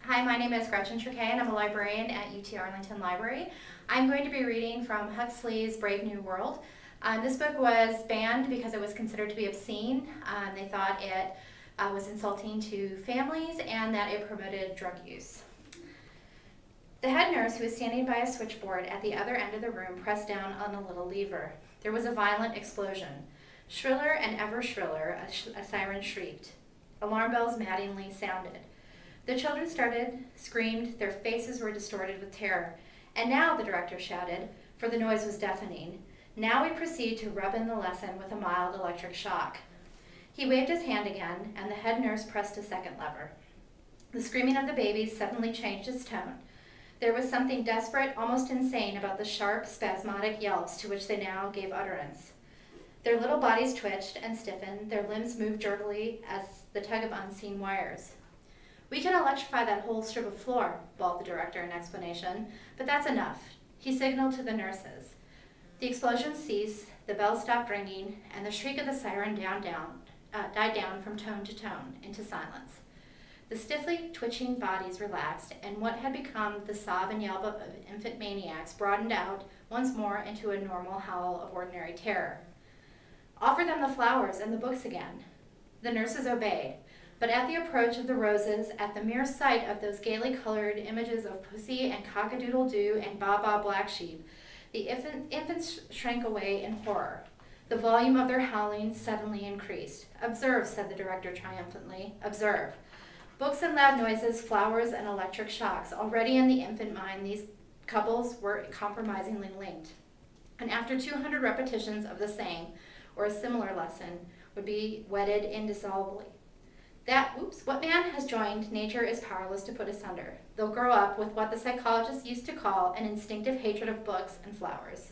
Hi, my name is Gretchen Tricay and I'm a librarian at UT Arlington Library. I'm going to be reading from Huxley's Brave New World. This book was banned because it was considered to be obscene. They thought it was insulting to families and that it promoted drug use. The head nurse, who was standing by a switchboard at the other end of the room, pressed down on a little lever. There was a violent explosion. Shriller and ever shriller, a siren shrieked. Alarm bells maddeningly sounded. The children screamed, their faces were distorted with terror. And now, the director shouted, for the noise was deafening, now we proceed to rub in the lesson with a mild electric shock. He waved his hand again, and the head nurse pressed a second lever. The screaming of the babies suddenly changed its tone. There was something desperate, almost insane, about the sharp, spasmodic yelps to which they now gave utterance. Their little bodies twitched and stiffened, their limbs moved jerkily as the tug of unseen wires. We can electrify that whole strip of floor, bawled the director in explanation, but that's enough. He signaled to the nurses. The explosion ceased, the bell stopped ringing, and the shriek of the siren died down from tone to tone into silence. The stiffly twitching bodies relaxed, and what had become the sob and yelp of infant maniacs broadened out once more into a normal howl of ordinary terror. Offer them the flowers and the books again. The nurses obeyed. But at the approach of the roses, at the mere sight of those gaily colored images of Pussy and Cock-a-doodle-doo and Baa-Baa Black Sheep, the infants shrank away in horror. The volume of their howling suddenly increased. Observe, said the director triumphantly, observe. Books and loud noises, flowers and electric shocks. Already in the infant mind, these couples were compromisingly linked. And after 200 repetitions of the same, or a similar lesson, would be wedded indissolubly. What man has joined, nature is powerless to put asunder. They'll grow up with what the psychologists used to call an instinctive hatred of books and flowers.